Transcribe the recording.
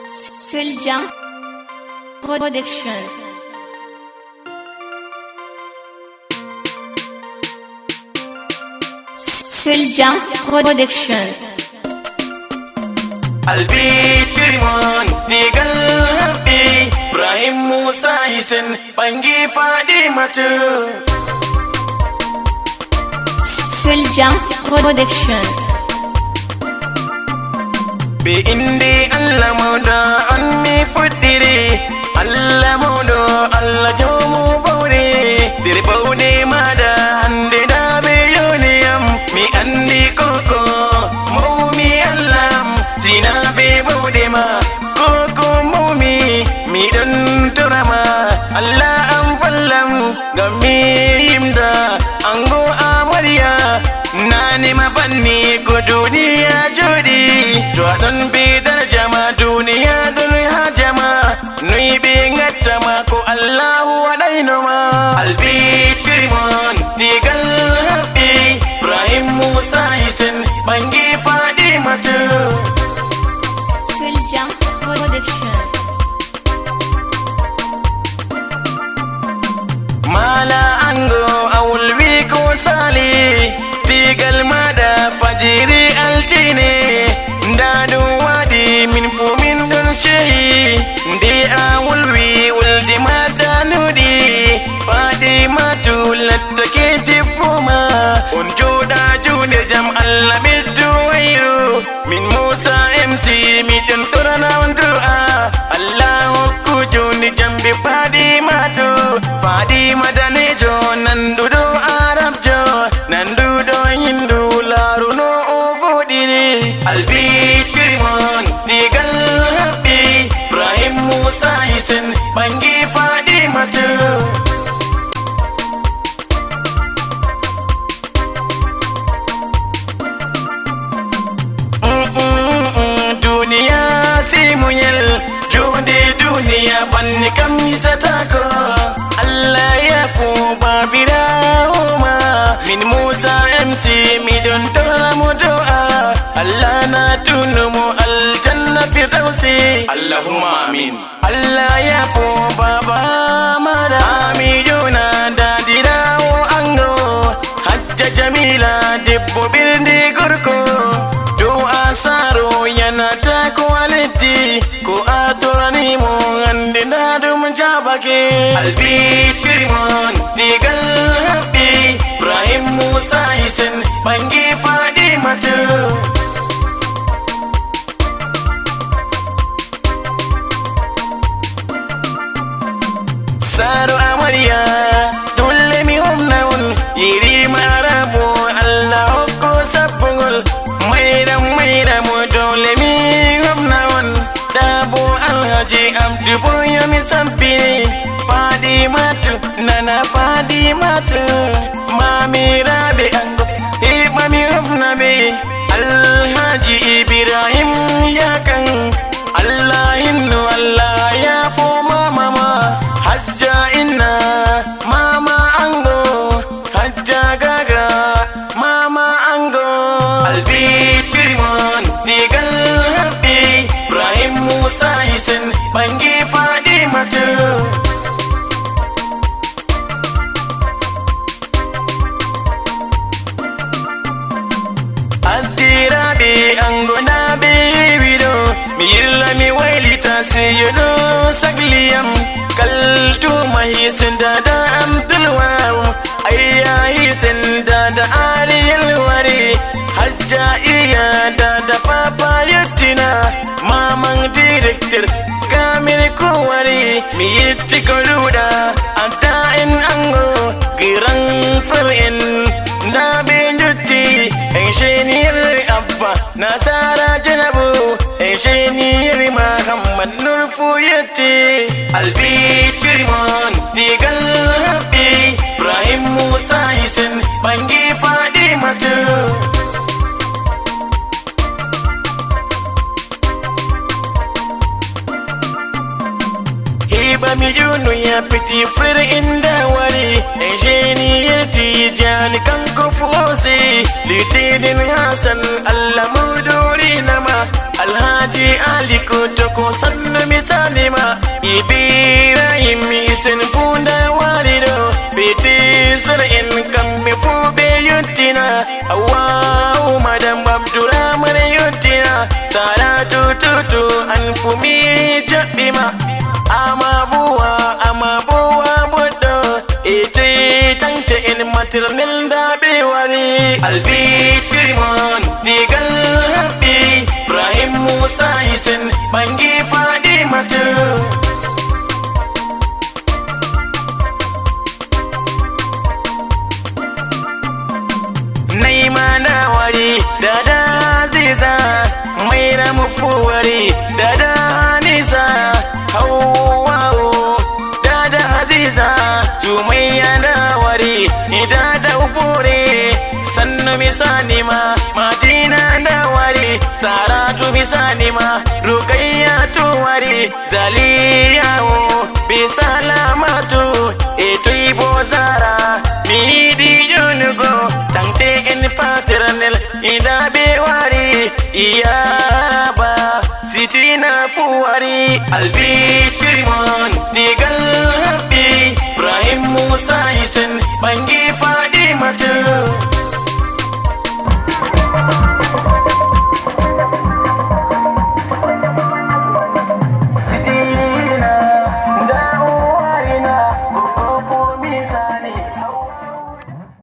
Selja Production. Selja Production. Albishir mon digal happy Ibrahim Musa Hisen pangi Fadimatu. Selja Production. Be indi Allah mauda anni fudiri Allah maudo Allah jomu bauri diri baudi mada hande da be yoniyam mi andi koko maumi Allah sina be baudi ma koko maumi mi dan turama Allah am fallam gami yimda ango amariya nani mabanni ko duniya jodi to adon be darjama duniya dun hajama nui be ngattama ko Allahu wadainoma albishir mon digal happy Ibrahim Musa Hisen bangi Fadimatu. Selja Production. Mala ango awul wi ko sali digal mada fajiri altine ndadu wadi min fu min don shehi ndi awul wi wuldi mada nudi Fadimatu lattake diploma on joda june jam Allah middu wairu min Musa MC mi don torana on du'a Allahu kujuni jambi Fadimatu Fadima danejo nandudo arabjo nandudo hindu laruno ofudiri albishir mon digal happy Ibrahim Musa Hisen bangi Fadimatu. Dunia si munyel jodi dunia banni kam satako Allah ya fu babira homa min Musa MC mi don tolamu doa Allah na tunumu aljanna firdausi Allahumma amin. Allah ya fu baba mara ami jona dadirawo ango hajja jamila debbo birndi gorko doa saro yana ta quality ko atorani mo ande nadum jabake albishir mon digal happy Ibrahim Musa Hisen bangi Fadimatu. Saro amariya tulle mi homnaun yiri marabu Allah ko sabungol mayra mo dole mi homnaun dabu alhaji abdu boya mi sampi Fadimatu nana Fadimatu mami rabi ango mami homnabe alhaji Ibrahim yakan Allah innu Allah ya fo mama hajja inna mama ango hajja gaga mama ango albishir mon digal happy Ibrahim Musa Hisen bangi Fadimatu. Adirabi ango na bibido mi yirla mi wailita siyodo sagliyam kaltu mahisen dada Abdulwaw ayya hisen dada Ariyal wari hajja iya dada papa yuttina mamang director kamil kuwari mi yitti koruda anta en ango girang feren nabe jutti engineer abba nasara janabu engineer Muhammad Nur Fuyati albishir mon digal happy Ibrahim Musa Hisen bangi Fadimatu. Hiba mi junu ya piti fere inda wari engineer Tijani kanko fuosi litinin Hasan Allah muduri nama Alhaji Ali kutuku sannu misali ma Ibrahim isen funda walido Piti sir in kambe fube yuttina Awaw madam Abdurrahman yuttina Salatu tutu anfumi jabima Amabuwa bodo Iti tangte in maternal dabe wari Albi Shrimon Digal happy Ibrahim Musa isen Bangi Fadimatu Naimana wari Dada Ziza Maira Mufuwari Dada Nisa Hawau Dada Aziza Sumayya Dawari Dada Upure Sannu Misanima Madina Dawari Saratu Misanima Rukayya Tuwari Zaliyao Bisalamatu Etuibo Zara Midi Junugo Tangte in paternal Idabe wari Iyaba Sitina Fuwari Albi Shrimon Diga